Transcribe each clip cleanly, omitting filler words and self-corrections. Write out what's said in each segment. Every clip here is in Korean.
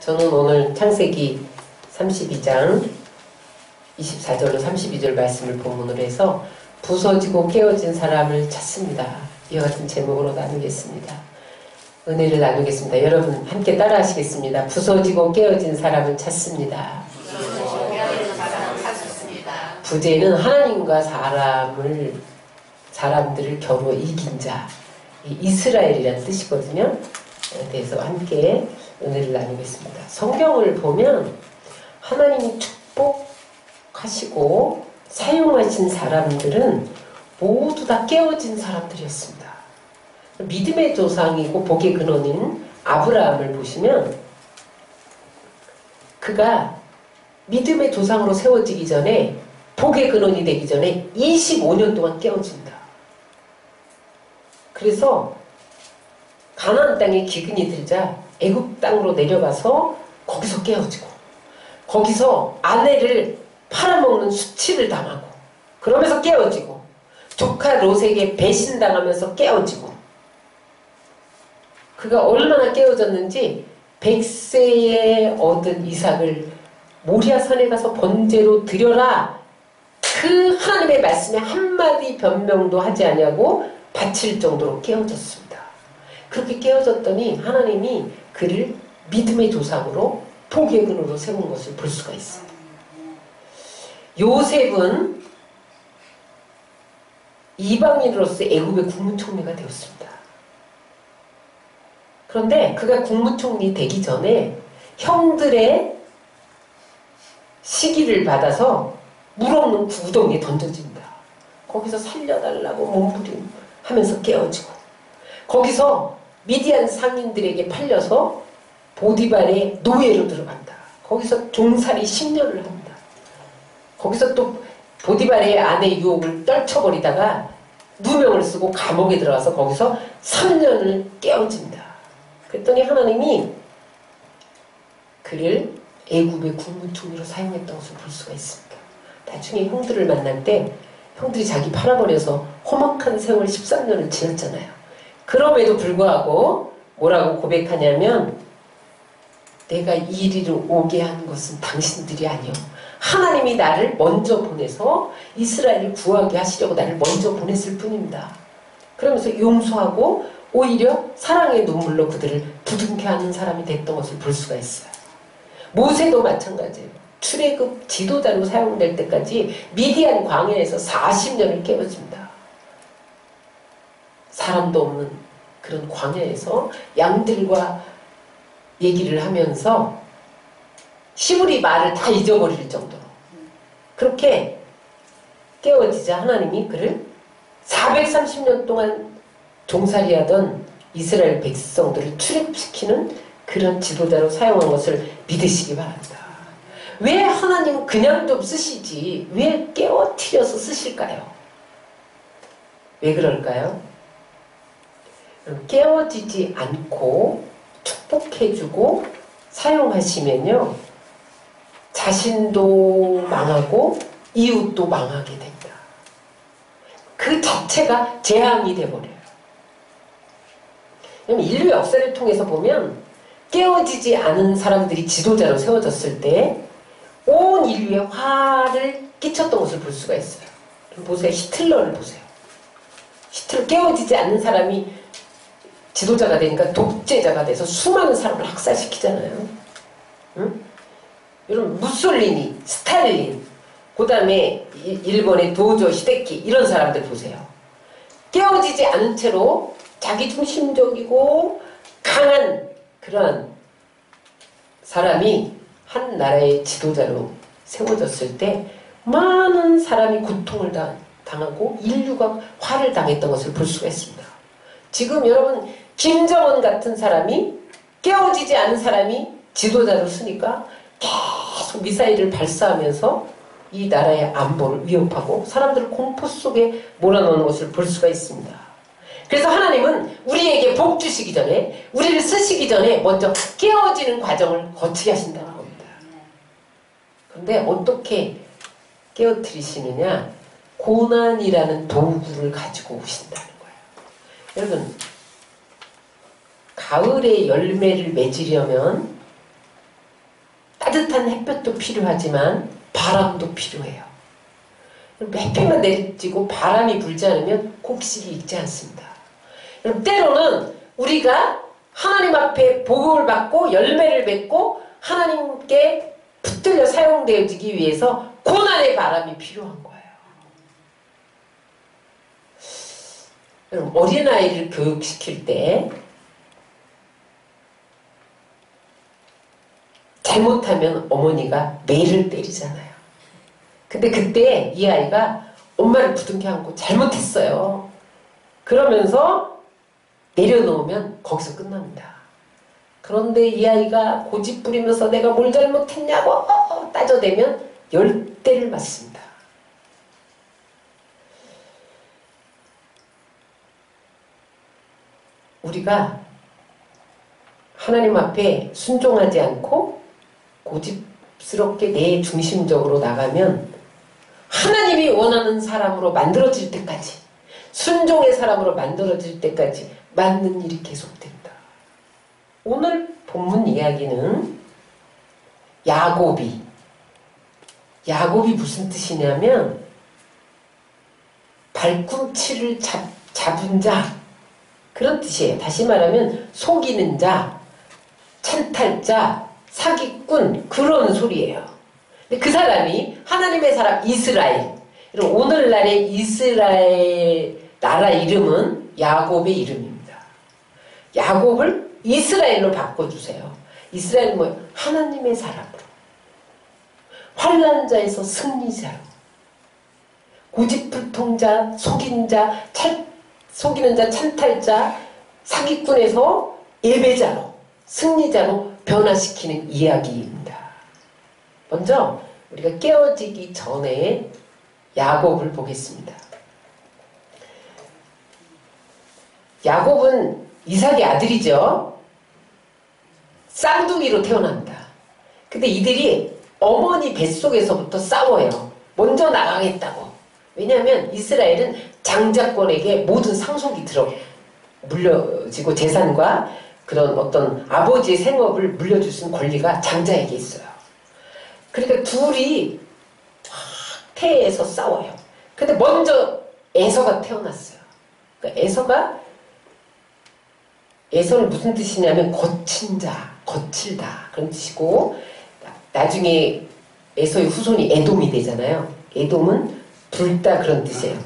저는 오늘 창세기 32장 24절로 32절 말씀을 본문으로 해서 부서지고 깨어진 사람을 찾습니다. 이와 같은 제목으로 나누겠습니다. 은혜를 나누겠습니다. 여러분 함께 따라 하시겠습니다. 부서지고 깨어진 사람을 찾습니다. 부제는 하나님과 사람들을 겨루 이긴 자, 이스라엘이라는 뜻이거든요. 그래서 함께 은혜를 나누겠습니다. 성경을 보면 하나님이 축복하시고 사용하신 사람들은 모두 다 깨어진 사람들이었습니다. 믿음의 조상이고 복의 근원인 아브라함을 보시면 그가 믿음의 조상으로 세워지기 전에 복의 근원이 되기 전에 25년 동안 깨어진다. 그래서 가나안 땅에 기근이 들자 애굽 땅으로 내려가서 거기서 깨어지고 거기서 아내를 팔아먹는 수치를 당하고 그러면서 깨어지고 조카 롯에게 배신당하면서 깨어지고 그가 얼마나 깨어졌는지 100세에 얻은 이삭을 모리아산에 가서 번제로 드려라. 그 하나님의 말씀에 한마디 변명도 하지 아니하고 바칠 정도로 깨어졌습니다. 그렇게 깨어졌더니 하나님이 그를 믿음의 조상으로 복의 근원으로 세운 것을 볼 수가 있습니다. 요셉은 이방인으로서 애굽의 국무총리가 되었습니다. 그런데 그가 국무총리 되기 전에 형들의 시기를 받아서 물 없는 구덩이에 던져진다. 거기서 살려달라고 몸부림하면서 깨어지고 거기서 미디안 상인들에게 팔려서 보디발의 노예로 들어간다. 거기서 종살이 10년을 합니다. 거기서 또 보디발의 아내 유혹을 떨쳐버리다가 누명을 쓰고 감옥에 들어가서 거기서 3년을 깨어진다. 그랬더니 하나님이 그를 애굽의 국무총리로 사용했던 것을 볼 수가 있습니다. 나중에 형들을 만날 때 형들이 자기 팔아버려서 험악한 세월 13년을 지냈잖아요. 그럼에도 불구하고 뭐라고 고백하냐면 내가 이리로 오게 한 것은 당신들이 아니요 하나님이 나를 먼저 보내서 이스라엘을 구하게 하시려고 나를 먼저 보냈을 뿐입니다. 그러면서 용서하고 오히려 사랑의 눈물로 그들을 부둥켜 안는 사람이 됐던 것을 볼 수가 있어요. 모세도 마찬가지예요. 출애굽 지도자로 사용될 때까지 미디안 광야에서 40년을 깨어집니다. 사람도 없는 그런 광야에서 양들과 얘기를 하면서 시므리 말을 다 잊어버릴 정도로 그렇게 깨어지자 하나님이 그를 430년 동안 종살이하던 이스라엘 백성들을 출애굽시키는 그런 지도자로 사용한 것을 믿으시기 바랍니다. 왜 하나님은 그냥 좀 쓰시지 왜 깨어뜨려서 쓰실까요? 왜 그럴까요? 깨어지지 않고 축복해주고 사용하시면요 자신도 망하고 이웃도 망하게 됩니다. 그 자체가 재앙이 돼버려요. 인류 역사를 통해서 보면 깨어지지 않은 사람들이 지도자로 세워졌을 때 온 인류에 화를 끼쳤던 것을 볼 수가 있어요. 보세요. 히틀러를 보세요. 히틀러 깨어지지 않는 사람이 지도자가 되니까 독재자가 돼서 수많은 사람을 학살시키잖아요. 응? 여러분 무솔리니, 스탈린, 그 다음에 일본의 도조 히데키 이런 사람들 보세요. 깨어지지 않은 채로 자기중심적이고 강한 그러한 사람이 한 나라의 지도자로 세워졌을 때 많은 사람이 고통을 당하고 인류가 화를 당했던 것을 볼 수가 있습니다. 지금 여러분 김정은 같은 사람이 깨어지지 않은 사람이 지도자로 쓰니까 계속 미사일을 발사하면서 이 나라의 안보를 위협하고 사람들을 공포 속에 몰아넣는 것을 볼 수가 있습니다. 그래서 하나님은 우리에게 복 주시기 전에 우리를 쓰시기 전에 먼저 깨어지는 과정을 거치게 하신다는 겁니다. 그런데 어떻게 깨어뜨리시느냐? 고난이라는 도구를 가지고 오신다는 거예요. 여러분 가을에 열매를 맺으려면 따뜻한 햇볕도 필요하지만 바람도 필요해요. 햇빛만 내리쬐고 바람이 불지 않으면 곡식이 익지 않습니다. 때로는 우리가 하나님 앞에 복음을 받고 열매를 맺고 하나님께 붙들려 사용되어지기 위해서 고난의 바람이 필요한 거예요. 어린아이를 교육시킬 때 잘못하면 어머니가 매를 때리잖아요. 근데 그때 이 아이가 엄마를 부둥켜 안고 잘못했어요. 그러면서 내려놓으면 거기서 끝납니다. 그런데 이 아이가 고집 부리면서 내가 뭘 잘못했냐고 따져대면 10대를 맞습니다. 우리가 하나님 앞에 순종하지 않고 고집스럽게 내 중심적으로 나가면 하나님이 원하는 사람으로 만들어질 때까지, 순종의 사람으로 만들어질 때까지 맞는 일이 계속된다. 오늘 본문 이야기는 야곱이 무슨 뜻이냐면 발꿈치를 잡은 자, 그런 뜻이에요. 다시 말하면 속이는 자, 찬탈자, 사기꾼, 그런 소리예요. 근데 그 사람이 하나님의 사람 이스라엘, 오늘날의 이스라엘 나라 이름은 야곱의 이름입니다. 야곱을 이스라엘로 바꿔주세요. 이스라엘은 뭐예요? 하나님의 사람으로, 환난자에서 승리자로, 고집불통자, 속이는 자, 찬탈자, 사기꾼에서 예배자로, 승리자로 변화시키는 이야기입니다. 먼저 우리가 깨어지기 전에 야곱을 보겠습니다. 야곱은 이삭의 아들이죠. 쌍둥이로 태어납니다. 근데 이들이 어머니 뱃속에서부터 싸워요. 먼저 나가겠다고. 왜냐하면 이스라엘은 장자권에게 모든 상속이 물려지고 재산과 그런 어떤 아버지의 생업을 물려줄 수 있는 권리가 장자에게 있어요. 그러니까 둘이 태에서 싸워요. 근데 먼저 에서가 태어났어요. 그러니까 에서는 무슨 뜻이냐면 거친 자, 거칠다, 그런 뜻이고, 나중에 에서의 후손이 에돔이 되잖아요. 에돔은 붉다, 그런 뜻이에요.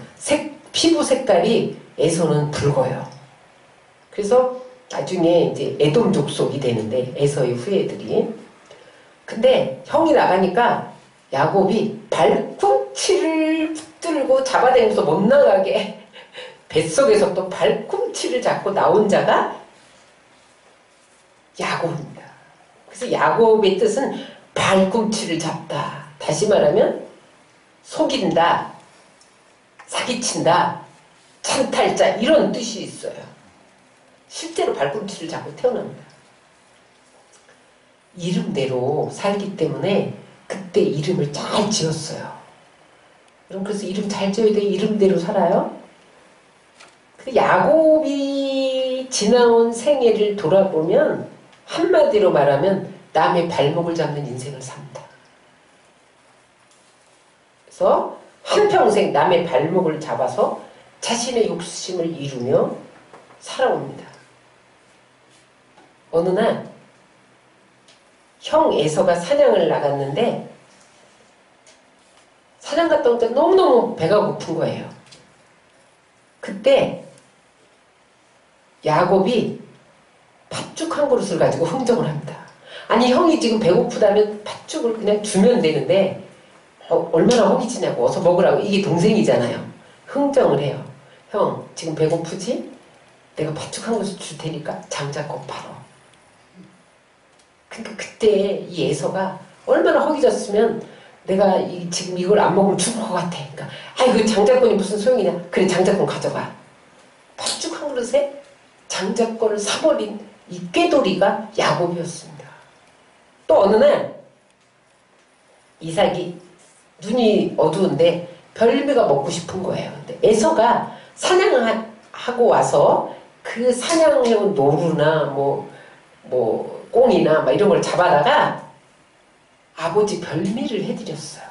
피부 색깔이 에서는 붉어요. 그래서 나중에 이제 에돔 족속이 되는데, 에서의 후예들이. 근데 형이 나가니까 야곱이 발꿈치를 붙들고 잡아당겨서 못 나가게 뱃속에서 또 발꿈치를 잡고 나온 자가 야곱입니다. 그래서 야곱의 뜻은 발꿈치를 잡다. 다시 말하면 속인다, 사기친다, 찬탈자, 이런 뜻이 있어요. 실제로 발꿈치를 잡고 태어납니다. 이름대로 살기 때문에 그때 이름을 잘 지었어요. 여러분, 그래서 이름 잘 지어야 돼. 이름대로 살아요. 그 야곱이 지나온 생애를 돌아보면 한마디로 말하면 남의 발목을 잡는 인생을 삽니다. 그래서 한평생 남의 발목을 잡아서 자신의 욕심을 이루며 살아옵니다. 어느 날 형 에서가 사냥을 나갔는데 사냥 갔다 올 때 너무너무 배가 고픈 거예요. 그때 야곱이 팥죽 한 그릇을 가지고 흥정을 합니다. 아니, 형이 지금 배고프다면 팥죽을 그냥 주면 되는데 얼마나 허기지냐고, 어서 먹으라고. 이게 동생이잖아요. 흥정을 해요. 형, 지금 배고프지? 내가 팥죽 한 그릇 줄 테니까 장작꽃 팔어. 그러니까 그때 이 에서가 얼마나 허기졌으면 내가 지금 이걸 안 먹으면 죽을 것 같아. 그러니까 그 장작권이 무슨 소용이냐. 그래, 장작권 가져가. 팥죽 한 그릇에 장작권을 사버린 이 꾀돌이가 야곱이었습니다. 또 어느 날 이삭이 눈이 어두운데 별미가 먹고 싶은 거예요. 근데 에서가 사냥을 하고 와서 그 사냥해온 노루나 뭐 꽁이나 막 이런 걸 잡아다가 아버지 별미를 해드렸어요.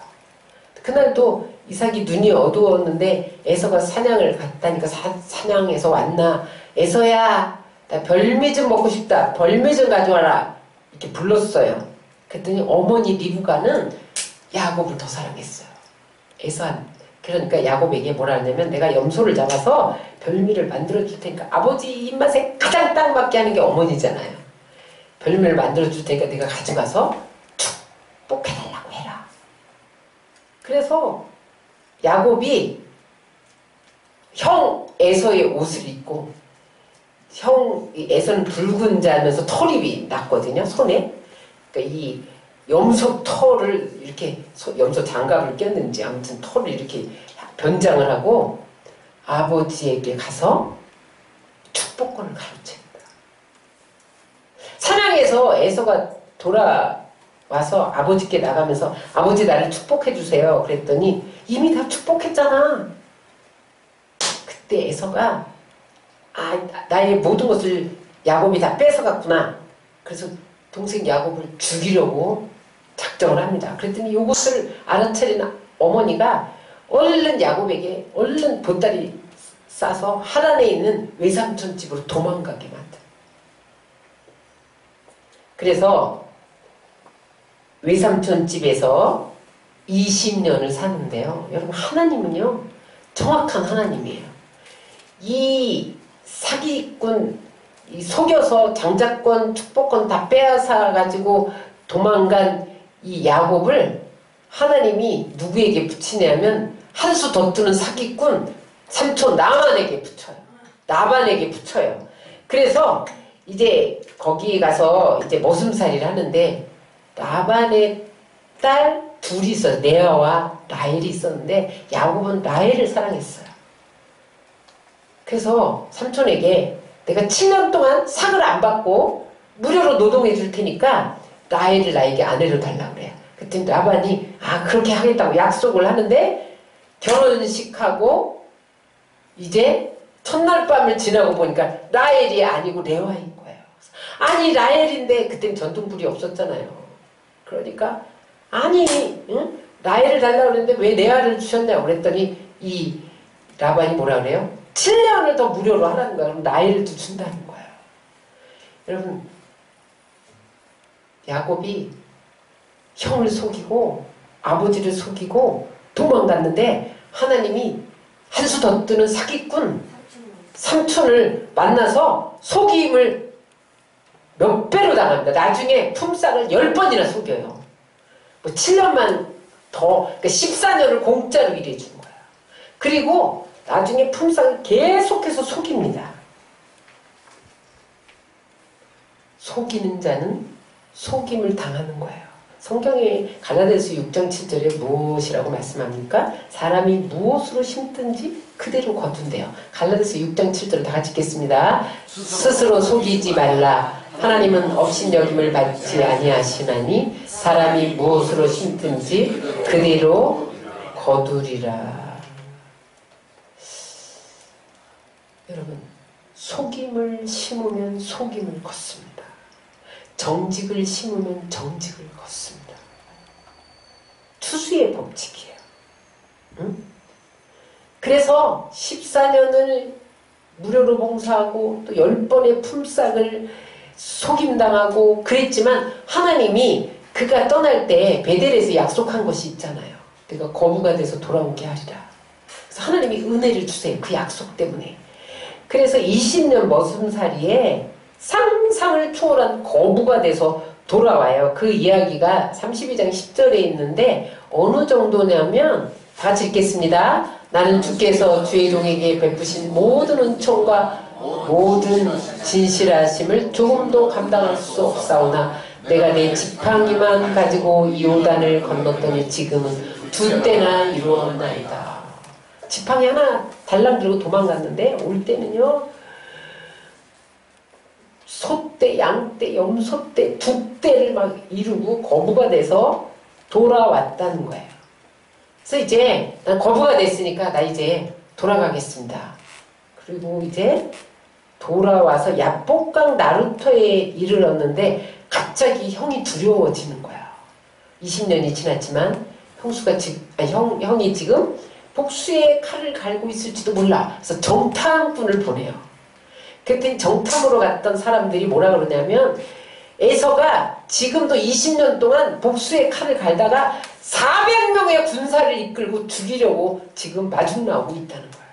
그날도 이삭이 눈이 어두웠는데 에서가 사냥을 갔다니까 사냥해서 왔나? 에서야, 나 별미 좀 먹고 싶다. 별미 좀 가져와라. 이렇게 불렀어요. 그랬더니 어머니 리브가는 야곱을 더 사랑했어요. 에서한. 그러니까 야곱에게 뭐라 하냐면 내가 염소를 잡아서 별미를 만들어 줄 테니까 아버지 입맛에 가장 딱 맞게 하는 게 어머니잖아요. 별미를 만들어 줄 테니까 내가 가져가서 축복해달라고 해라. 그래서 야곱이 형 에서의 옷을 입고 형 에서는 붉은 자면서 털이 났거든요. 손에. 그러니까 이 염소 털을 이렇게 염소 장갑을 꼈는지 아무튼 털을 이렇게 변장을 하고 아버지에게 가서 축복권을 가르칩니다. 사냥해서 에서가 돌아와서 아버지께 나가면서 아버지 나를 축복해 주세요. 그랬더니 이미 다 축복했잖아. 그때 에서가 나의 모든 것을 야곱이 다 뺏어갔구나. 그래서 동생 야곱을 죽이려고 작정을 합니다. 그랬더니 이것을 알아차린 어머니가 얼른 야곱에게 얼른 보따리 싸서 하란에 있는 외삼촌 집으로 도망가게 만듭니다. 그래서 외삼촌 집에서 20년을 사는데요. 여러분 하나님은요 정확한 하나님이에요. 이 사기꾼 속여서 장자권 축복권 다 빼앗아 가지고 도망간 이 야곱을 하나님이 누구에게 붙이냐면 한 수 더 뜨는 사기꾼 삼촌 나만에게 붙여요. 나반에게 붙여요. 그래서 이제 거기 가서 이제 머슴살이를 하는데 나반의 딸 둘이 있어요. 레아와 라헬이 있었는데 야곱은 라헬을 사랑했어요. 그래서 삼촌에게 내가 7년 동안 상을 안 받고 무료로 노동해 줄 테니까 라헬을 나에게 아내로 달라고 그래요. 그랬더니 라반이 그렇게 하겠다고 약속을 하는데 결혼식하고 이제 첫날 밤을 지나고 보니까 라헬이 아니고 레아인 거예요. 아니 라헬인데 그땐 전등불이 없었잖아요. 그러니까 아니 응? 라헬을 달라고 그랬는데 왜 레아를 주셨냐고 그랬더니 이 라반이 뭐라 그래요? 7년을 더 무료로 하라는 거야. 그럼 라헬을 또 준다는 거예요. 여러분 야곱이 형을 속이고 아버지를 속이고 도망갔는데 하나님이 한 수 더 뜨는 사기꾼 삼촌을 만나서 속임을 몇 배로 당합니다. 나중에 품삯을 10번이나 속여요. 뭐 7년만 더, 그러니까 14년을 공짜로 일해 준 거야. 그리고 나중에 품삯을 계속해서 속입니다. 속이는 자는 속임을 당하는 거예요. 성경에 갈라디아서 6장 7절에 무엇이라고 말씀합니까? 사람이 무엇으로 심든지 그대로 거둔대요. 갈라디아서 6장 7절을 다 같이 읽겠습니다. 스스로 속이지 말라. 하나님은 업신여김을 받지 아니하시나니 사람이 무엇으로 심든지 그대로 거두리라. 여러분 속임을 심으면 속임을 걷습니다. 정직을 심으면 정직을 걷습니다. 투수의 법칙이에요. 응? 그래서 14년을 무료로 봉사하고 또 10번의 품삯을 속임당하고 그랬지만 하나님이 그가 떠날 때 베델에서 약속한 것이 있잖아요. 내가 거부가 돼서 돌아오게 하리라. 그래서 하나님이 은혜를 주세요. 그 약속 때문에. 그래서 20년 머슴살이에 상상을 초월한 거부가 돼서 돌아와요. 그 이야기가 32장 10절에 있는데 어느 정도냐면 다 같이 읽겠습니다. 나는 주께서 주의 종에게 베푸신 모든 은총과 모든 진실하심을 조금도 감당할 수 없사오나 내가 내 지팡이만 가지고 이 요단을 건넜더니 지금은 2때나 이루었나이다. 지팡이 하나 달랑 들고 도망갔는데 올 때는요 소떼, 양떼, 염소떼, 북떼를 막 이루고 거부가 돼서 돌아왔다는 거예요. 그래서 이제 난 거부가 됐으니까 나 이제 돌아가겠습니다. 그리고 이제 돌아와서 야복강 나루터에 이르렀는데 갑자기 형이 두려워지는 거야. 20년이 지났지만 형이 지금 복수의 칼을 갈고 있을지도 몰라. 그래서 정탐꾼을 보내요. 그랬더니 정탐으로 갔던 사람들이 뭐라 그러냐면 에서가 지금도 20년 동안 복수의 칼을 갈다가 400명의 군사를 이끌고 죽이려고 지금 마중 나오고 있다는 거예요.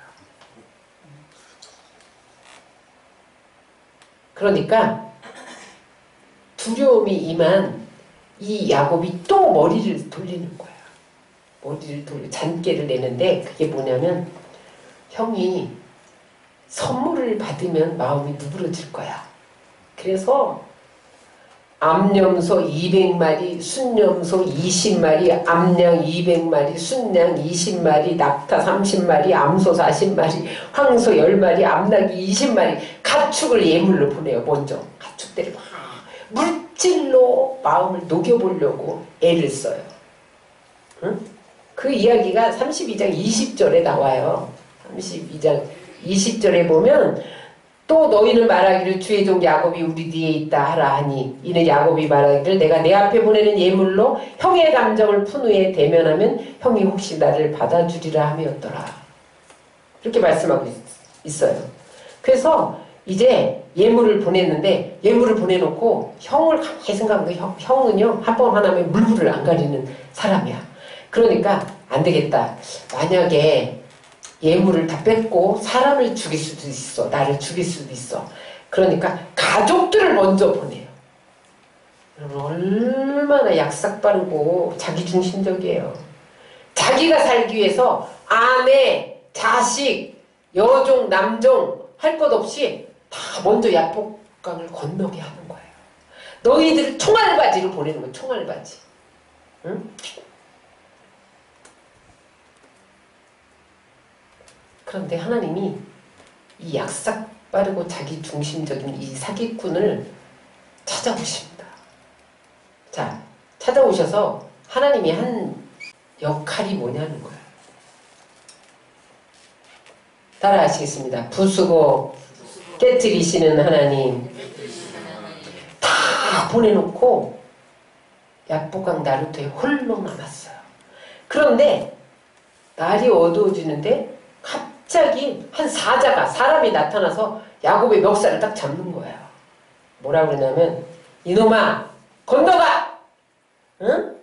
그러니까 두려움이 임한 이 야곱이 또 머리를 돌리는 거야. 머리를 돌려 잔꾀를 내는데 그게 뭐냐면 형이 선물을 받으면 마음이 누그러질 거야. 그래서 암염소 200마리, 순염소 20마리, 암양 200마리, 순양 20마리, 낙타 30마리, 암소 40마리, 황소 10마리, 암낙이 20마리 가축을 예물로 보내요. 먼저 가축들이 막 물질로 마음을 녹여보려고 애를 써요. 응? 그 이야기가 32장 20절에 나와요. 32장 20절에 보면 또 너희는 말하기를 주의 종 야곱이 우리 뒤에 있다 하라 하니 이는 야곱이 말하기를 내가 내 앞에 보내는 예물로 형의 감정을 푼 후에 대면하면 형이 혹시 나를 받아주리라 함이었더라. 이렇게 말씀하고 있어요. 그래서 이제 예물을 보냈는데 예물을 보내놓고 형을 가만히 생각하면 형은요 한 번 하나면 물불을 안 가리는 사람이야. 그러니까 안 되겠다. 만약에 예물을 다 뺏고 사람을 죽일 수도 있어. 나를 죽일 수도 있어. 그러니까 가족들을 먼저 보내요. 얼마나 약삭빠르고 자기중심적이에요. 자기가 살기 위해서 아내, 자식, 여종, 남종 할 것 없이 다 먼저 야복강을 건너게 하는 거예요. 너희들 총알바지로 보내는 거예요. 총알바지. 응? 그런데 하나님이 이 약삭 빠르고 자기중심적인 이 사기꾼을 찾아오십니다. 자, 찾아오셔서 하나님이 한 역할이 뭐냐는 거예요. 따라 하시겠습니다. 부수고 깨뜨리시는 하나님. 다 보내놓고 약복강 나루터에 홀로 남았어요. 그런데 날이 어두워지는데 갑자기 한 사자가 사람이 나타나서 야곱의 멱살을 딱 잡는 거예요. 뭐라 그러냐면 이놈아 건너가! 응?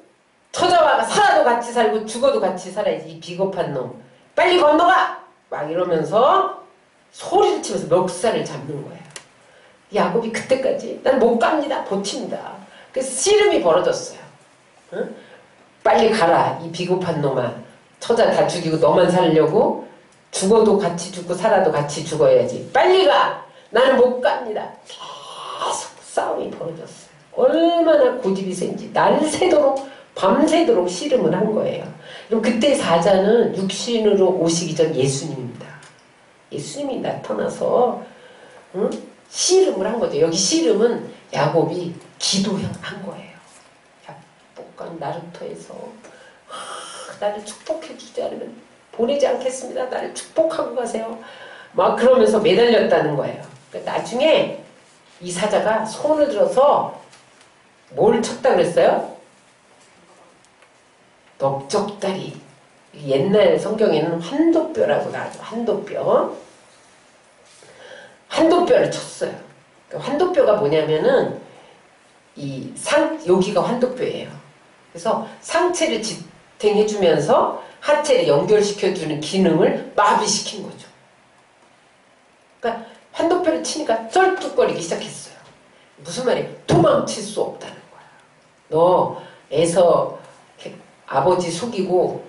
처자와 살아도 같이 살고 죽어도 같이 살아야지 이 비겁한 놈 빨리 건너가! 막 이러면서 소리를 치면서 멱살을 잡는 거예요. 야곱이 그때까지 난 못 갑니다. 버팁니다. 그래서 씨름이 벌어졌어요. 응? 빨리 가라 이 비겁한 놈아. 처자 다 죽이고 너만 살려고? 죽어도 같이 죽고 살아도 같이 죽어야지. 빨리 가! 나는 못 갑니다. 계속 싸움이 벌어졌어요. 얼마나 고집이 센지 날 새도록 밤새도록 씨름을 한 거예요. 그럼 그때 사자는 육신으로 오시기 전 예수님입니다. 예수님이 나타나서 응? 씨름을 한 거죠. 여기 씨름은 야곱이 기도한 거예요. 약복강 나루터에서 나를 축복해 주지 않으면 보내지 않겠습니다. 나를 축복하고 가세요. 막 그러면서 매달렸다는 거예요. 그러니까 나중에 이 사자가 손을 들어서 뭘 쳤다 그랬어요? 넓적다리. 옛날 성경에는 환도뼈라고 나와요. 환도뼈. 환도뼈를 쳤어요. 환도뼈가 뭐냐면은 여기가 환도뼈예요. 그래서 상체를 지탱해주면서 하체를 연결시켜주는 기능을 마비시킨 거죠. 그러니까 환도뼈를 치니까 쩔뚝거리기 시작했어요. 무슨 말이에요? 도망칠 수 없다는 거야. 너 에서 아버지 속이고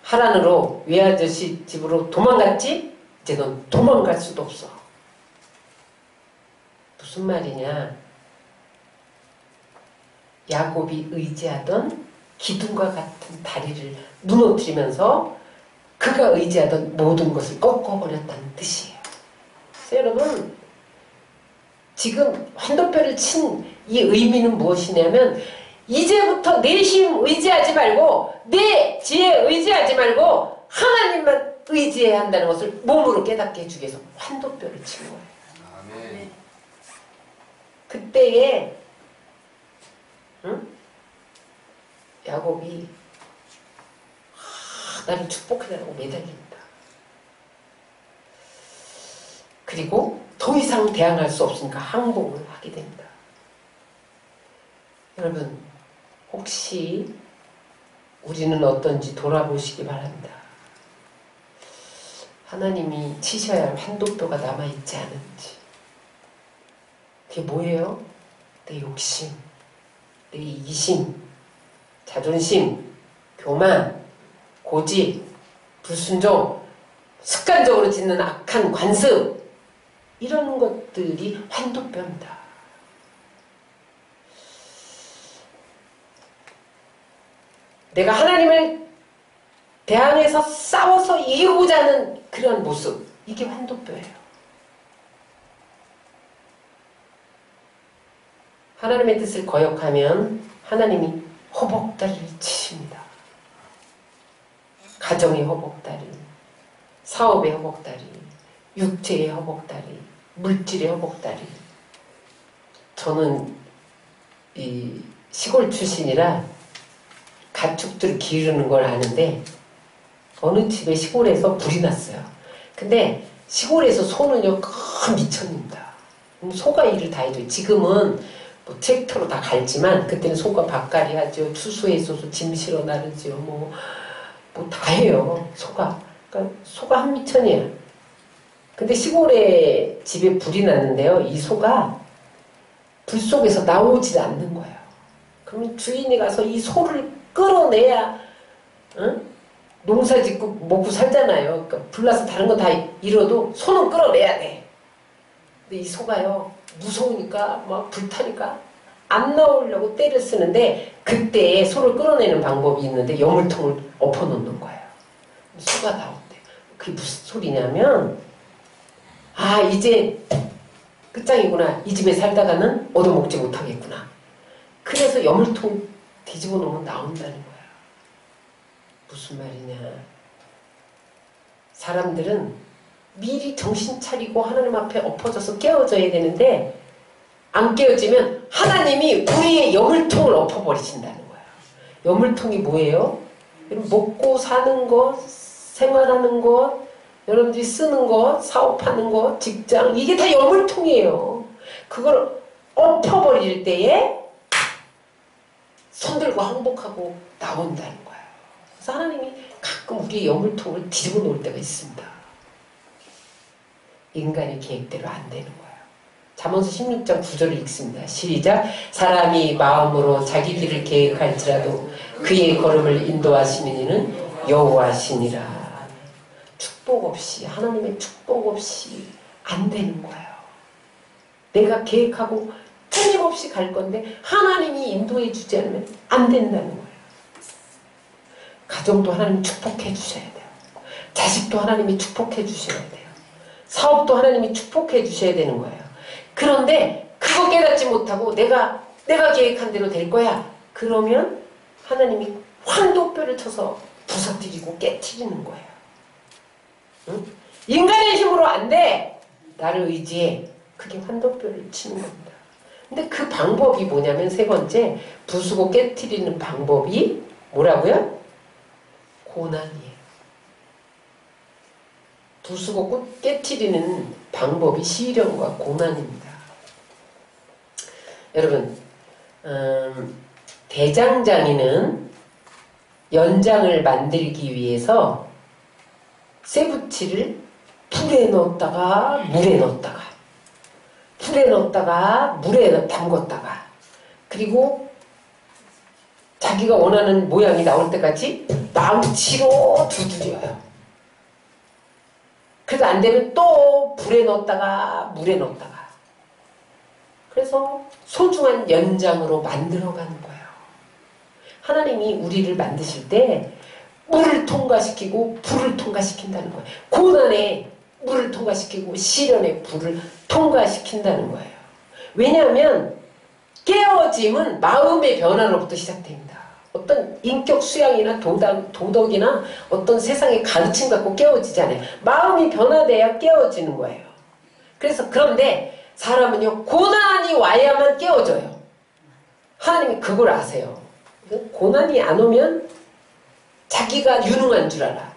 하란으로 외아저씨 집으로 도망갔지? 이제 넌 도망갈 수도 없어. 무슨 말이냐? 야곱이 의지하던 기둥과 같은 다리를 무너뜨리면서 그가 의지하던 모든 것을 꺾어버렸다는 뜻이에요. 그래서 여러분 지금 환도뼈를 친 이 의미는 무엇이냐면 이제부터 내 힘 의지하지 말고 내 지혜 의지하지 말고 하나님만 의지해야 한다는 것을 몸으로 깨닫게 해주기 위해서 환도뼈를 친 거예요. 아멘. 그때에 응? 야곱이 나를 축복해달라고 매달립니다. 그리고 더 이상 대항할 수 없으니까 항복을 하게 됩니다. 여러분, 혹시 우리는 어떤지 돌아보시기 바랍니다. 하나님이 치셔야 할 환도뼈가 남아있지 않은지. 그게 뭐예요? 내 욕심, 내 이기심, 자존심, 교만, 고집, 불순종, 습관적으로 짓는 악한 관습, 이런 것들이 환도뼈입니다. 내가 하나님을 대항해서 싸워서 이기고자 하는 그런 모습, 이게 환도뼈예요. 하나님의 뜻을 거역하면 하나님이 허벅다리를 치십니다. 가정의 허벅다리, 사업의 허벅다리, 육체의 허벅다리, 물질의 허벅다리. 저는 이 시골 출신이라 가축들 기르는 걸 아는데 어느 집에 시골에서 불이 났어요. 근데 시골에서 소는요 큰 미천입니다. 소가 일을 다 해줘요. 지금은 뭐 트랙터로 다 갈지만 그때는 소가 밭갈이 하죠. 추수해서 짐 실어 나르죠. 뭐 다 해요. 소가. 그러니까 소가 한 미천이에요. 근데 시골에 집에 불이 났는데요. 이 소가 불 속에서 나오질 않는 거예요. 그러면 주인이 가서 이 소를 끌어내야 응? 농사 짓고 먹고 살잖아요. 그러니까 불나서 다른 거 다 잃어도 소는 끌어내야 돼. 근데 이 소가요 무서우니까 막 불타니까 안 나오려고 떼를 쓰는데 그때 소를 끌어내는 방법이 있는데 여물통을 엎어놓는 거예요. 소가 나온대. 그게 무슨 소리냐면 아 이제 끝장이구나. 이 집에 살다가는 얻어먹지 못하겠구나. 그래서 여물통 뒤집어 놓으면 나온다는 거야. 무슨 말이냐. 사람들은 미리 정신 차리고 하나님 앞에 엎어져서 깨어져야 되는데 안 깨어지면 하나님이 우리의 여물통을 엎어버리신다는 거야. 여물통이 뭐예요? 먹고 사는 것, 생활하는 것, 여러분들이 쓰는 것, 사업하는 것, 직장, 이게 다 여물통이에요. 그걸 엎어버릴 때에 손들고 항복하고 나온다는 거예요. 그래서 하나님이 가끔 우리의 여물통을 뒤집어 놓을 때가 있습니다. 인간의 계획대로 안 되는 거예요. 잠언서 16장 9절을 읽습니다. 시작. 사람이 마음으로 자기 길을 계획할지라도 그의 걸음을 인도하시는 이는 여호와시니라. 축복 없이, 하나님의 축복 없이 안 되는 거예요. 내가 계획하고 틀림없이 갈 건데 하나님이 인도해 주지 않으면 안 된다는 거예요. 가정도 하나님이 축복해 주셔야 돼요. 자식도 하나님이 축복해 주셔야 돼요. 사업도 하나님이 축복해 주셔야 되는 거예요. 그런데 그거 깨닫지 못하고 내가 계획한 대로 될 거야. 그러면 하나님이 환도뼈를 쳐서 부서뜨리고 깨트리는 거예요. 응? 인간의 힘으로 안 돼. 나를 의지해. 그게 환도뼈를 치는 겁니다. 근데 그 방법이 뭐냐면 세 번째, 부수고 깨트리는 방법이 뭐라고요? 고난이에요. 부수고 깨트리는 방법이 시련과 고난입니다. 여러분, 대장장이는 연장을 만들기 위해서 쇠붙이를 불에 넣었다가 물에 넣었다가 불에 넣었다가 물에 담궜다가 그리고 자기가 원하는 모양이 나올 때까지 망치로 두드려요. 그래도 안 되면 또 불에 넣었다가 물에 넣었다가 그래서 소중한 연장으로 만들어가는 거예요. 하나님이 우리를 만드실 때 물을 통과시키고 불을 통과시킨다는 거예요. 고난에 물을 통과시키고 시련에 불을 통과시킨다는 거예요. 왜냐하면 깨어짐은 마음의 변화로부터 시작됩니다. 어떤 인격 수양이나 도덕이나 어떤 세상의 가르침 갖고 깨어지지 않아요. 마음이 변화돼야 깨어지는 거예요. 그래서 그런데 사람은요 고난이 와야만 깨어져요. 하나님이 그걸 아세요. 고난이 안 오면 자기가 유능한 줄 알아.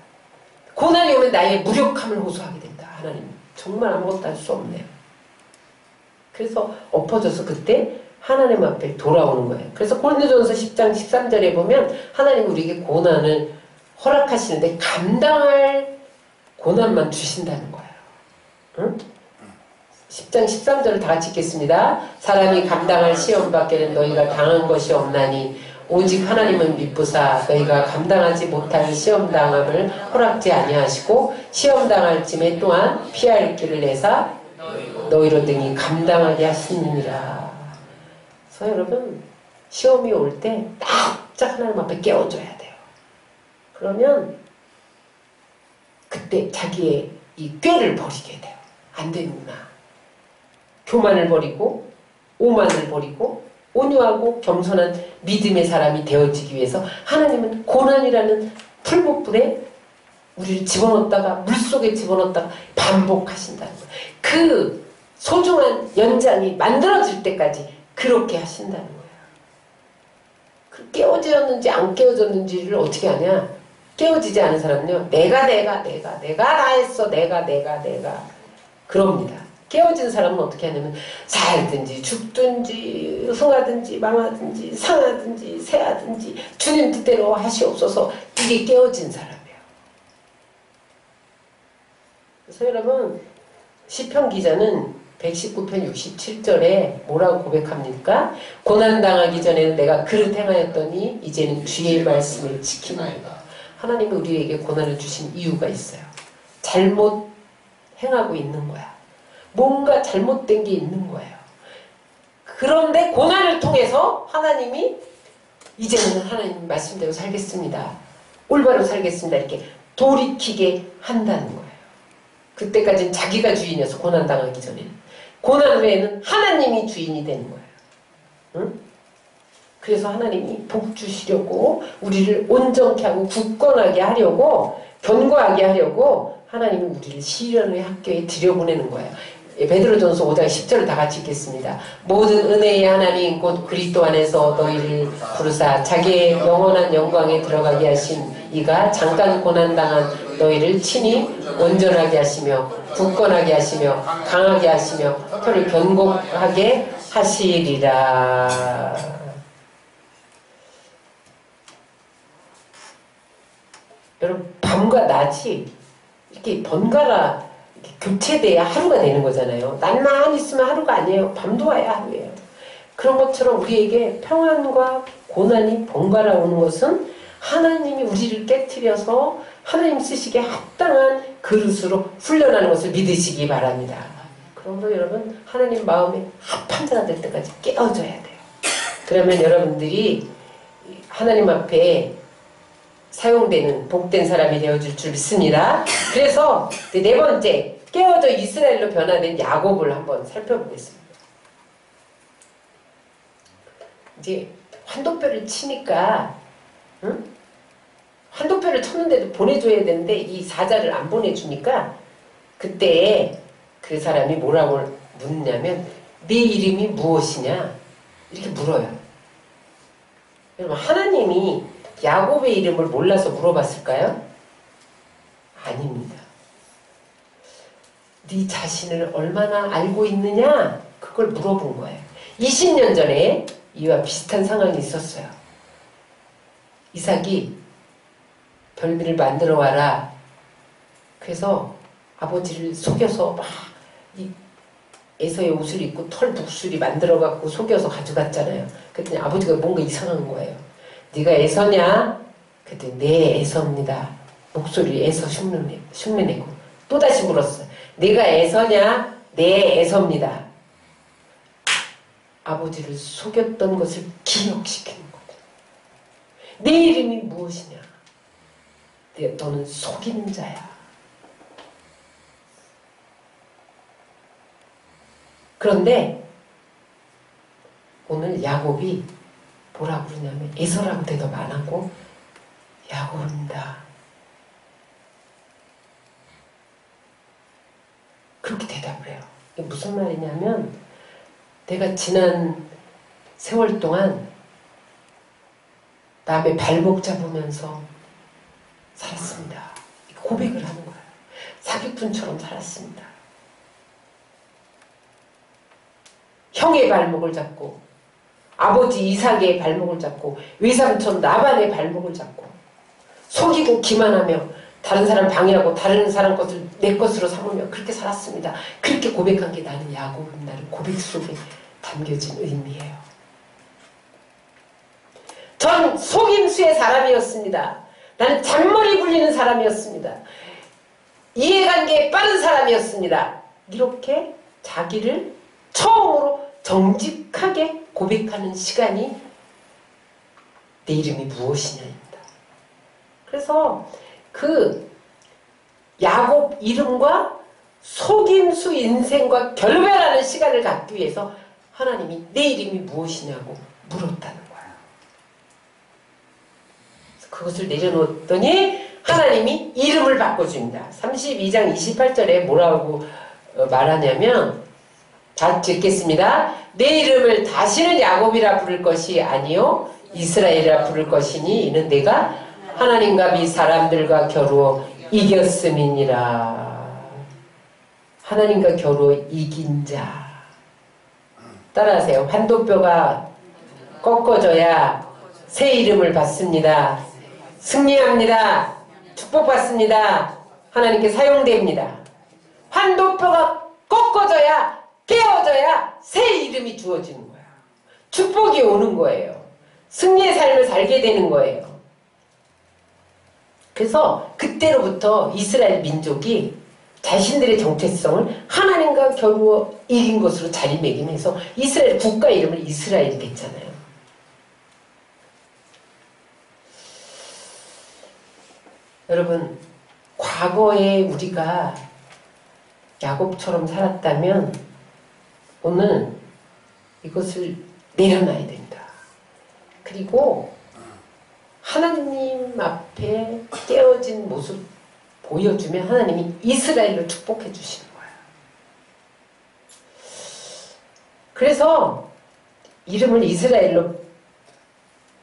고난이 오면 나의 무력함을 호소하게 된다. 하나님 정말 아무것도 할 수 없네요. 그래서 엎어져서 그때 하나님 앞에 돌아오는 거예요. 그래서 고린도전서 10장 13절에 보면 하나님 우리에게 고난을 허락하시는데 감당할 고난만 주신다는 거예요. 응? 10장 13절을 다 같이 읽겠습니다. 사람이 감당할 시험 밖에는 너희가 당한 것이 없나니 오직 하나님은 미쁘사 너희가 감당하지 못할 시험당함을 허락지 아니하시고 시험당할 쯤에 또한 피할 길을 내사 너희로 등이 감당하게 하시느니라. 그래서 여러분 시험이 올 때 딱 하나님 앞에 깨워줘야 돼요. 그러면 그때 자기의 이 꾀를 버리게 돼요. 안 되는구나. 교만을 버리고 오만을 버리고 온유하고 겸손한 믿음의 사람이 되어지기 위해서 하나님은 고난이라는 풀목불에 우리를 집어넣었다가 물속에 집어넣었다가 반복하신다는 거예요. 그 소중한 연장이 만들어질 때까지 그렇게 하신다는 거예요. 그 깨어졌는지 안 깨어졌는지를 어떻게 하냐? 깨어지지 않은 사람은요. 내가 다 했어. 내가 그럽니다. 깨어진 사람은 어떻게 하냐면 살든지 죽든지 흥하든지 망하든지 상하든지 새하든지 주님 뜻대로 하시옵소서. 이게 깨어진 사람이에요. 그래서 여러분 시편 기자는 119편 67절에 뭐라고 고백합니까? 고난당하기 전에는 내가 그릇 행하였더니 이제는 주의 말씀을 지키나이다. 하나님이 우리에게 고난을 주신 이유가 있어요. 잘못 행하고 있는 거야. 뭔가 잘못된 게 있는 거예요. 그런데 고난을 통해서 하나님이 이제는 하나님 말씀대로 살겠습니다. 올바로 살겠습니다. 이렇게 돌이키게 한다는 거예요. 그때까지는 자기가 주인이어서 고난당하기 전에는. 고난 후에는 하나님이 주인이 되는 거예요. 응? 그래서 하나님이 복 주시려고 우리를 온전케 하고 굳건하게 하려고 견고하게 하려고 하나님은 우리를 시련의 학교에 들여보내는 거예요. 베드로전서 5장 10절을 다 같이 읽겠습니다. 모든 은혜의 하나님 곧 그리스도 안에서 너희를 부르사 자기의 영원한 영광에 들어가게 하신 이가 잠깐 고난당한 너희를 친히 온전하게 하시며 굳건하게 하시며 강하게 하시며 혀를 견고하게 하시리라. 여러분 밤과 낮이 이렇게 번갈아 이렇게 교체돼야 하루가 되는 거잖아요. 낮만 있으면 하루가 아니에요. 밤도 와야 하루예요. 그런 것처럼 우리에게 평안과 고난이 번갈아 오는 것은 하나님이 우리를 깨트려서 하나님 쓰시기에 합당한 그릇으로 훈련하는 것을 믿으시기 바랍니다. 그러므로 여러분 하나님 마음에 합한 자가 될 때까지 깨어져야 돼요. 그러면 여러분들이 하나님 앞에 사용되는 복된 사람이 되어줄 줄 믿습니다. 그래서 네 번째 깨어져 이스라엘로 변화된 야곱을 한번 살펴보겠습니다. 이제 환도뼈를 치니까 응? 환도뼈를 쳤는데도 보내줘야 되는데 이 사자를 안 보내주니까 그때 그 사람이 뭐라고 묻냐면 네 이름이 무엇이냐 이렇게 물어요. 여러분 하나님이 야곱의 이름을 몰라서 물어봤을까요? 아닙니다. 네 자신을 얼마나 알고 있느냐 그걸 물어본 거예요. 20년 전에 이와 비슷한 상황이 있었어요. 이삭이 별미를 만들어 와라. 그래서 아버지를 속여서 막 이 에서의 옷을 입고 털 북수리 만들어 갖고 속여서 가져갔잖아요. 그랬더니 아버지가 뭔가 이상한 거예요. 네가 에서냐? 그랬더니 네 에서입니다. 목소리 에서 흉내내고 또다시 물었어요. 네가 에서냐? 네 에서입니다. 아버지를 속였던 것을 기억시키는 거죠. 네 이름이 무엇이냐? 너는 속이는 자야. 그런데 오늘 야곱이 뭐라고 그러냐면 에서라고 대답 안 하고 야곱입니다. 그렇게 대답을 해요. 이게 무슨 말이냐면 내가 지난 세월 동안 남의 발목 잡으면서 살았습니다. 고백을 하는 거예요. 사기꾼처럼 살았습니다. 형의 발목을 잡고 아버지 이삭의 발목을 잡고 외삼촌 나반의 발목을 잡고 속이고 기만하며 다른 사람 방해하고 다른 사람 것을 내 것으로 삼으며 그렇게 살았습니다. 그렇게 고백한 게 나는 야곱은 나를 고백 속에 담겨진 의미예요. 전 속임수의 사람이었습니다. 나는 잔머리 굴리는 사람이었습니다. 이해관계에 빠른 사람이었습니다. 이렇게 자기를 처음으로 정직하게 고백하는 시간이 내 이름이 무엇이냐입니다. 그래서 그 야곱 이름과 속임수 인생과 결별하는 시간을 갖기 위해서 하나님이 내 이름이 무엇이냐고 물었다는 거예요. 그것을 내려놓았더니 하나님이 이름을 바꿔줍니다. 32장 28절에 뭐라고 말하냐면 다 읽겠습니다. 내 이름을 다시는 야곱이라 부를 것이 아니요 이스라엘이라 부를 것이니 이는 내가 하나님과 미 사람들과 겨루어 이겼음이니라. 하나님과 겨루어 이긴 자. 따라하세요. 환도뼈가 꺾어져야 새 이름을 받습니다. 승리합니다. 축복받습니다. 하나님께 사용됩니다. 환도뼈가 꺾어져야 깨어져야 새 이름이 주어지는 거야. 축복이 오는 거예요. 승리의 삶을 살게 되는 거예요. 그래서 그때로부터 이스라엘 민족이 자신들의 정체성을 하나님과 겨루어 이긴 것으로 자리매김해서 이스라엘 국가 이름을 이스라엘이 됐잖아요. 여러분, 과거에 우리가 야곱처럼 살았다면 오늘 이것을 내려놔야 된다. 그리고 하나님 앞에 깨어진 모습 보여주면 하나님이 이스라엘로 축복해 주시는 거예요. 그래서 이름을 이스라엘로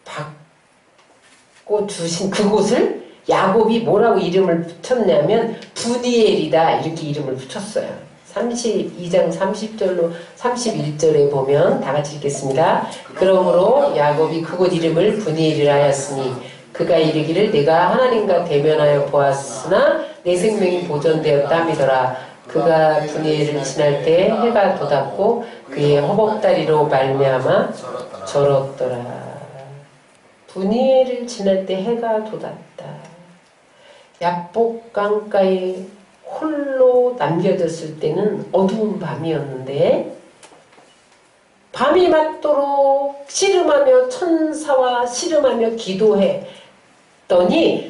바꿔 주신 그곳을 야곱이 뭐라고 이름을 붙였냐면 부니엘이다 이렇게 이름을 붙였어요. 32장 30절로 31절에 보면 다 같이 읽겠습니다. 그러므로 야곱이 그곳 이름을 부니엘이라 하였으니 그가 이르기를 내가 하나님과 대면하여 보았으나 내 생명이 보존되었다 하미더라. 그가 부니엘을 지날 때 해가 돋았고 그의 허벅다리로 말미암아 절었더라. 부니엘을 지날 때 해가 돋았다. 야복 강가에 홀로 남겨졌을 때는 어두운 밤이었는데 밤이 맞도록 씨름하며 천사와 씨름하며 기도했더니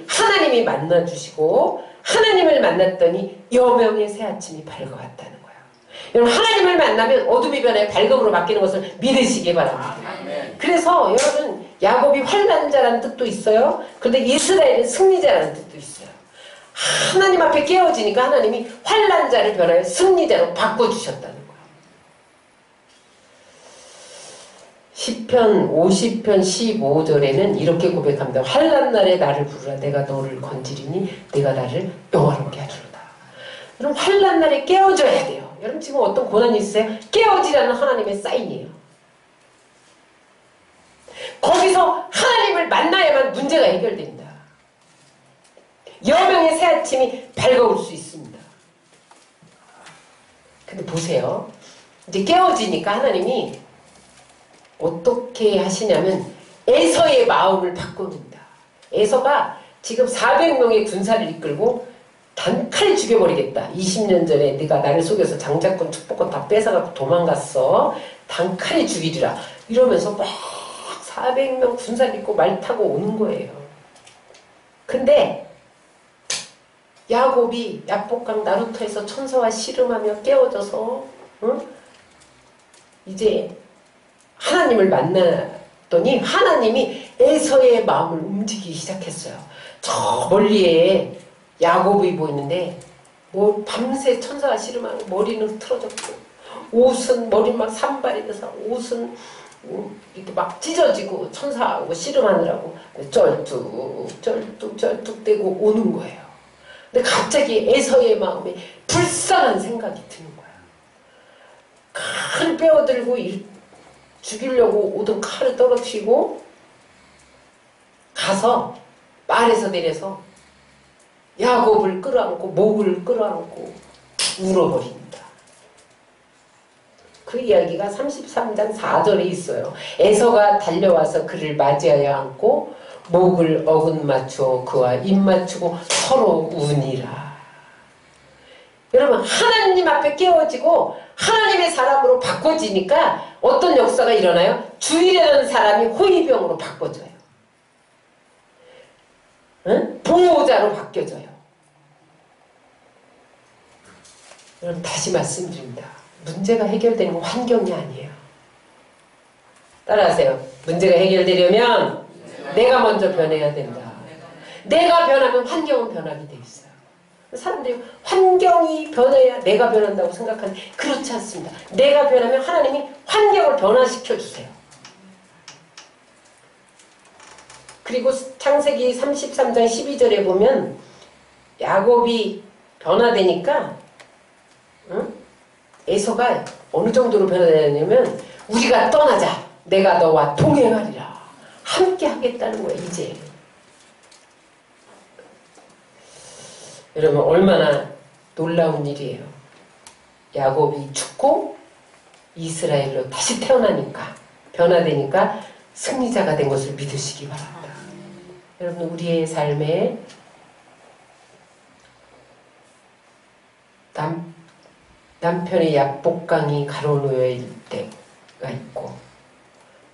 하나님이 만나주시고 하나님을 만났더니 여명의 새 아침이 밝아왔다는 거예요. 여러분 하나님을 만나면 어둠이 변해 밝음으로 바뀌는 것을 믿으시기 바랍니다. 그래서 여러분 야곱이 환난자라는 뜻도 있어요. 그런데 이스라엘은 승리자라는 뜻도 있어요. 하나님 앞에 깨어지니까 하나님이 환난자를 변하여 승리자로 바꿔주셨다는 거예요. 시편 50편 15절에는 이렇게 고백합니다. 환난날에 나를 부르라. 내가 너를 건지리니 내가 나를 영화롭게 하리로다. 여러분 환난날에 깨어져야 돼요. 여러분 지금 어떤 고난이 있어요? 깨어지라는 하나님의 사인이에요. 거기서 하나님을 만나야만 문제가 해결됩니다. 여명의 새 아침이 밝아올 수 있습니다. 근데 보세요. 이제 깨어지니까 하나님이 어떻게 하시냐면 에서의 마음을 바꿉니다. 에서가 지금 400명의 군사를 이끌고 단칼에 죽여버리겠다. 20년 전에 네가 나를 속여서 장자권 축복권 다 뺏어가고 도망갔어. 단칼에 죽이리라. 이러면서 막 400명 군사를 입고 말 타고 오는 거예요. 근데 야곱이 야복강 나루터에서 천사와 씨름하며 깨어져서 이제 하나님을 만났더니 하나님이 에서의 마음을 움직이기 시작했어요. 저 멀리에 야곱이 보이는데 뭐 밤새 천사와 씨름하고 머리는 틀어졌고 옷은 머리 막 산발이 돼서 옷은 이렇게 막 찢어지고 천사하고 씨름하느라고 쩔뚝대고 오는 거예요. 근데 갑자기 에서의 마음에 불쌍한 생각이 드는 거예요. 칼을 빼어들고 죽이려고 오던 칼을 떨어뜨리고 가서 말에서 내려서 야곱을 끌어안고 목을 끌어안고 울어버립니다. 그 이야기가 33장 4절에 있어요. 에서가 달려와서 그를 맞이하여 안고 목을 어긋맞추어 그와 입 맞추고 서로 우니라. 여러분, 하나님 앞에 깨워지고 하나님의 사람으로 바꿔지니까 어떤 역사가 일어나요? 주일이라는 사람이 호위병으로 바꿔져요. 응? 보호자로 바뀌어져요. 여러분, 다시 말씀드립니다. 문제가 해결되는 건 환경이 아니에요. 따라하세요. 문제가 해결되려면 내가 먼저 변해야 된다. 내가 변하면 환경은 변하게 돼 있어요. 사람들이 환경이 변해야 내가 변한다고 생각하는데 그렇지 않습니다. 내가 변하면 하나님이 환경을 변화시켜 주세요. 그리고 창세기 33장 12절에 보면 야곱이 변화되니까 에서가 어느 정도로 변화되냐면 우리가 떠나자. 내가 너와 동행하리라. 함께 하겠다는 거예요. 이제. 여러분, 얼마나 놀라운 일이에요. 야곱이 죽고 이스라엘로 다시 태어나니까, 변화되니까 승리자가 된 것을 믿으시기 바랍니다. 여러분, 우리의 삶에 남편의 약복강이 가로놓여 있을 때가 있고,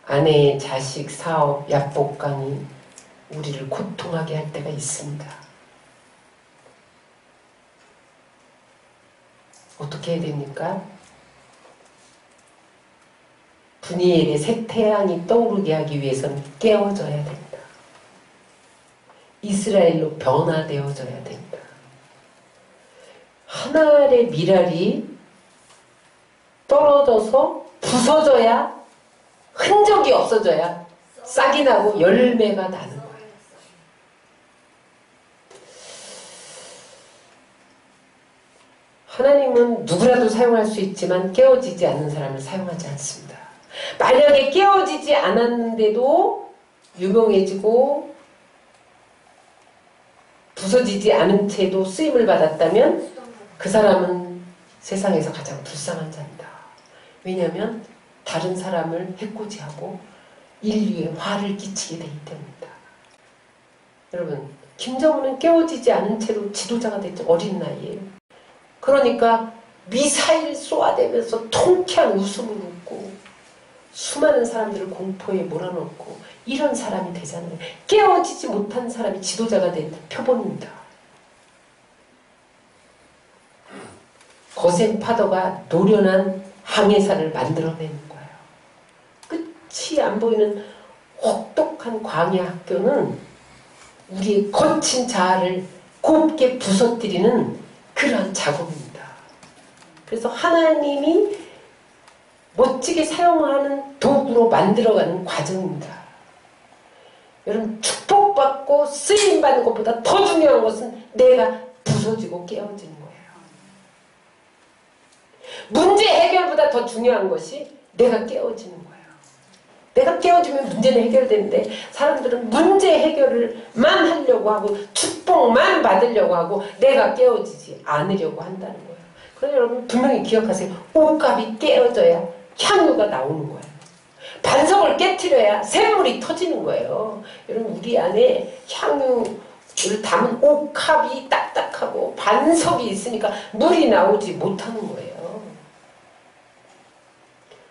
아내의 자식, 사업, 약복강이 우리를 고통하게 할 때가 있습니다. 어떻게 해야 됩니까? 분이엘의 새 태양이 떠오르게 하기 위해서는 깨워져야 됩니다. 이스라엘로 변화되어져야 됩니다. 한 알의 밀알이 떨어져서 부서져야, 흔적이 없어져야 싹이 나고 열매가 나는 거예요. 하나님은 누구라도 사용할 수 있지만 깨어지지 않는 사람을 사용하지 않습니다. 만약에 깨어지지 않았는데도 유명해지고 부서지지 않은 채도 쓰임을 받았다면 그 사람은 세상에서 가장 불쌍한 자입니다. 왜냐하면 다른 사람을 해코지하고 인류에 화를 끼치게 되기 때문입니다. 여러분, 김정은은 깨어지지 않은 채로 지도자가 됐죠. 어린 나이에. 그러니까 미사일 쏘아대면서 통쾌한 웃음을 웃고 수많은 사람들을 공포에 몰아넣고 이런 사람이 되잖아요. 깨어지지 못한 사람이 지도자가 된 표본입니다. 거센 파도가 노련한 항해사를 만들어내는 거예요. 끝이 안 보이는 혹독한 광야 학교는 우리의 거친 자아를 곱게 부서뜨리는 그러한 작업입니다. 그래서 하나님이 멋지게 사용하는 도구로 만들어가는 과정입니다. 여러분, 축복받고 쓰임받는 것보다 더 중요한 것은 내가 부서지고 깨어지는 거예요. 문제 해결보다 더 중요한 것이 내가 깨어지는 거예요. 내가 깨어지면 문제는 해결되는데 사람들은 문제 해결을만 하려고 하고 축복만 받으려고 하고 내가 깨어지지 않으려고 한다는 거예요. 그래서 여러분 분명히 기억하세요. 옷값이 깨어져야 향유가 나오는 거예요. 반석을 깨트려야 샘물이 터지는 거예요. 여러분, 우리 안에 향유를 담은 옥합이 딱딱하고 반석이 있으니까 물이 나오지 못하는 거예요.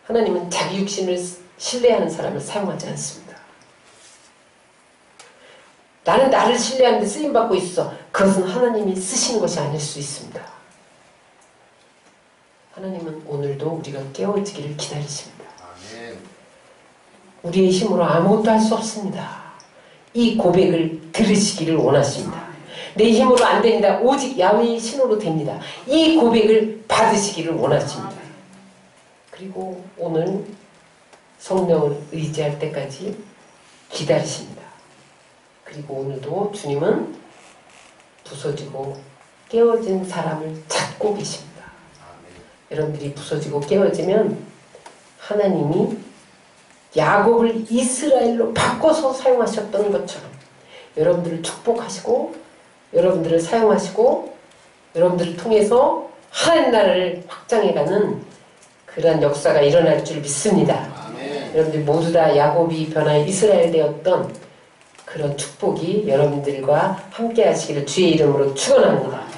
하나님은 자기 육신을 신뢰하는 사람을 사용하지 않습니다. 나는 나를 신뢰하는데 쓰임받고 있어. 그것은 하나님이 쓰시는 것이 아닐 수 있습니다. 하나님은 오늘도 우리가 깨어지기를 기다리십니다. 우리의 힘으로 아무것도 할 수 없습니다. 이 고백을 들으시기를 원하십니다. 내 힘으로 안 됩니다. 오직 야훼의 신으로 됩니다. 이 고백을 받으시기를 원하십니다. 그리고 오늘 성령을 의지할 때까지 기다리십니다. 그리고 오늘도 주님은 부서지고 깨어진 사람을 찾고 계십니다. 여러분들이 부서지고 깨어지면 하나님이 야곱을 이스라엘로 바꿔서 사용하셨던 것처럼 여러분들을 축복하시고 여러분들을 사용하시고 여러분들을 통해서 하나님 나라를 확장해가는 그러한 역사가 일어날 줄 믿습니다. 여러분들 모두 다 야곱이 변화해 이스라엘 되었던 그런 축복이 여러분들과 함께 하시기를 주의 이름으로 축원합니다.